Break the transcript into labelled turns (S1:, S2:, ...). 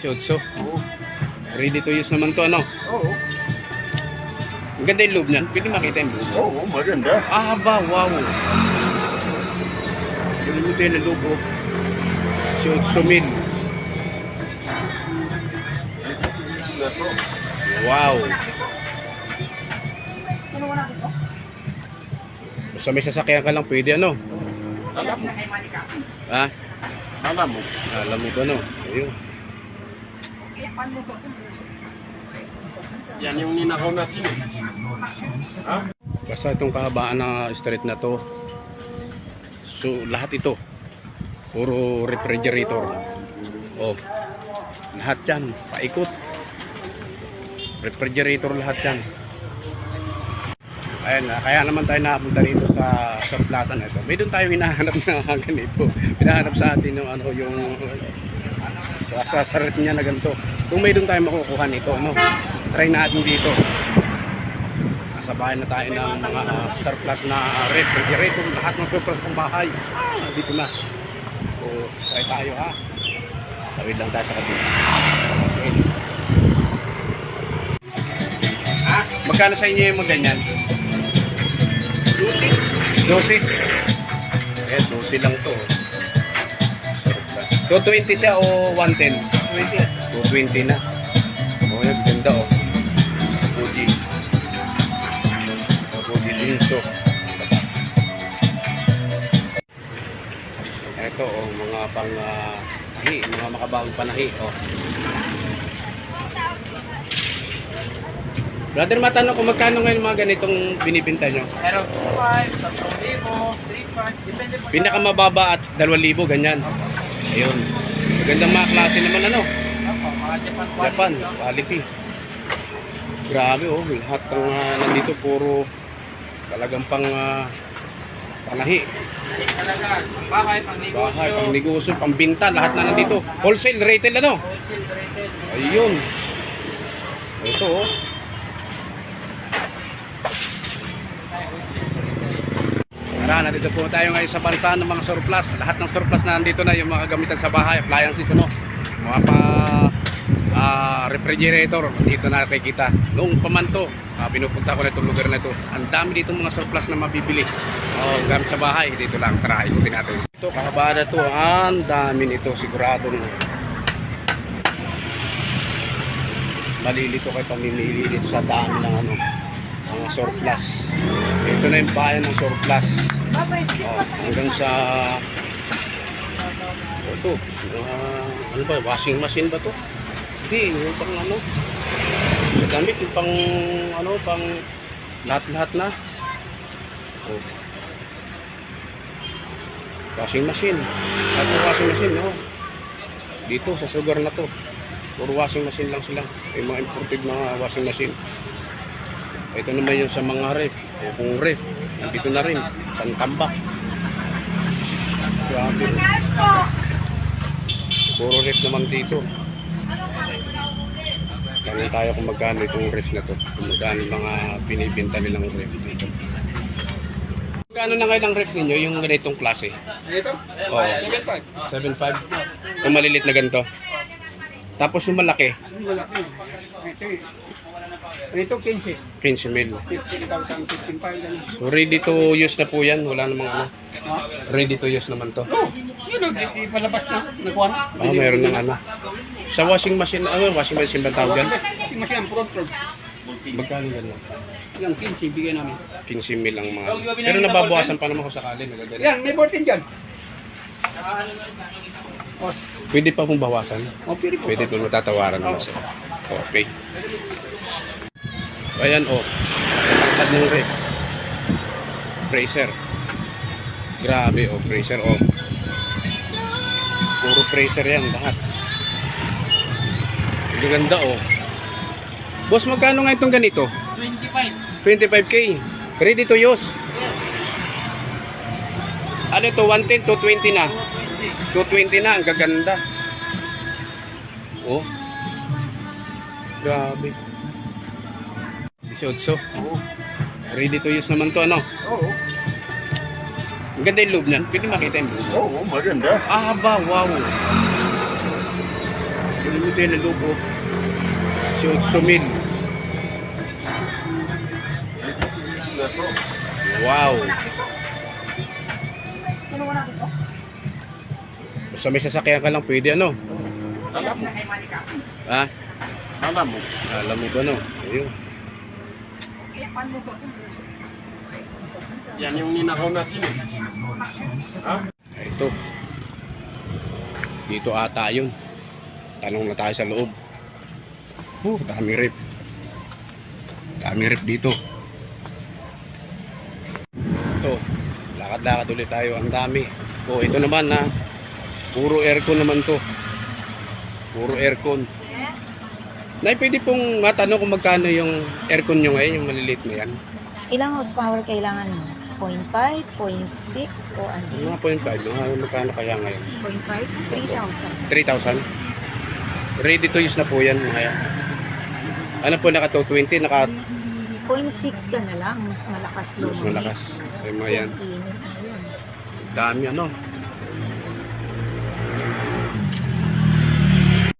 S1: 18.
S2: Oo.
S1: Ready to use naman to, ano?
S2: Oo.
S1: Ang ganda yung loob niyan. Pwede makita yung loob.
S2: Oo, maganda.
S1: Ah, ba, wow. Ganda yung loob, oh. 18,000. Wow. Basta may sasakyan ka lang, pwede, ano?
S2: Alam mo.
S1: Ha?
S2: Alam mo.
S1: Alam mo ba, no? Ayun.
S2: Yan yung ninakaw natin. Ha?
S1: Basta itong kahabaan na street na to, so lahat ito puro refrigerator. Oh, lahat yan paikot, refrigerator lahat yan. Ayan, kaya naman tayo nakapunta dito sa surplasan na ito. May doon tayo hinahanap na ganito, hinahanap sa atin yung ano, yung sa ref niya na ganito. Kung may doon tayo makukuha nito, no, try natin dito. Nasa bahay na tayo ng mga surplus na refrigerator, lahat ng surplus ng bahay. Dito na. So, try tayo, ha. Tawid lang tayo sa kabila. Okay. Magkano sa inyo yung mga ganyan? 12. Eh, 12 lang to. Surplus. 220 siya o 110? 220 na. Oh, yan, ganda, oh. Fuji. Fuji Jinso. Ito, oh, mga pang tahi, mga makabawang panahi, oh. Brother, matanong kung magkano ngayon mga ganitong binibinta nyo?
S3: Pero 2,500, 3,500, depende po.
S1: Pinakamababa at 2,000, ganyan. Ayun. Magandang mga klase naman, ano?
S3: Opo, mga Japan quality.
S1: Japan, quality. Grabe, oh. Lahat ng nandito puro talagang pang panahi.
S3: Talaga, pang bahay, pang negosyo.
S1: Bahay, pang negosyo, pang binta, lahat na nandito. Wholesale, retail, ano?
S3: Wholesale, retail.
S1: Ayun. Ito, oh. Tara, nandito po tayo ngayon sa bansa ng mga surplus. Lahat ng surplus na nandito na, yung mga gamitan sa bahay, appliances, ano? Mga refrigerator, dito na nakikita. Noong pamanto, pinupunta ko na itong lugar na ito. Ang dami dito mga surplus na mabibili. Gamit sa bahay, dito lang. Tara, ikutin natin. Ito, kahabaan na ito. Ang dami nito, sigurado. Malilito kayo pamimili dito sa dami ng ano, mga surplus. Ito na yung bayan ng surplus. Hanggang sa ito, ano ba, washing machine ba to? Hindi, yung pang ano, gamit yung pang ano, pang lahat-lahat na. Oh. Washing machine. At washing machine, no? Dito sa sugar na to, puro washing machine lang sila. Yung mga imported mga washing machine. Ito naman yung sa mga ref. Kung ref, nandito na rin. San tambak. Grabe. Puro ref naman dito. Tanong tayo kung magkano itong ref na to. Kung magkano mga binibinta nilang ref dito. Magkano na ngayon ang ref ninyo, yung ganitong klase?
S2: Ito?
S1: Oo.
S2: 7.5.
S1: 7.5. Yung malilit na ganito. Tapos yung malaki,
S2: Malaki. Ito 15.
S1: 15 mil.
S2: 15,000, 15,500.
S1: So ready to use na po yan. Wala namang ano. Ready to use naman to.
S2: Oh, yun, ipalabas na. Nagkuhan.
S1: Mayroon ng ano. Sa washing machine, ano, washing machine ba tawag yan?
S2: Kasi masih ang front road.
S1: Magkano gano'n?
S2: Yung 15, bigyan namin.
S1: 15 mil ang mga. Pero nababawasan pa naman kung sakali. Nagagalit.
S2: Yan, may 14 dyan. Oh,
S1: Pwede pa kung bawasan.
S2: pwede po.
S1: Pwede po matatawaran naman sila. Okay. So, ayan, oh. Tangkad ng ref. Freezer. Grabe, oh. Freezer, oh. Puro freezer yan, lahat. Ang ganda, oh. Boss, magkano nga itong ganito?
S3: 25.
S1: 25K. Ready to use. Ano ito? 110, 220 na. 220 na. Ang gaganda. Oh. Grabe. 18.
S2: Oo.
S1: Ready to use naman to, ano?
S2: Oo.
S1: Ang ganda yung loob niyan. Pwede makita yung loob.
S2: Oo, maganda.
S1: Ah, ba, wow. Yung tayo na lupo. 18,000. Wow. Basta may sasakyan ka lang, pwede ano?
S3: Alam mo.
S1: Ha?
S3: Alam mo.
S1: Alam mo ba no? Ayun.
S3: Yan yung ninakaw natin eh. Ha?
S1: Ito. Dito ata yun. Tanong na tayo sa loob. Dami rip. Dami rip dito. Ito. Lakad-lakad ulit tayo. Ang dami. Ito naman na. Puro aircon naman to. Puro aircon. Nay, pwede pong matanong kung magkano yung aircon nyo ngayon, yung maliliit na yan.
S4: Ilang horsepower kailangan mo? 0.5, 0.6 o ano?
S1: Yung mga 0.5, magkano kaya ngayon?
S4: 0.5, 3,000.
S1: 3,000? Ready to use na po yan. Mga yan. Ano po, naka 220, naka
S4: 0.6 ka na lang, mas malakas
S1: mas malakas. Ay, mga yan.
S4: Init na yun.
S1: Dami ano.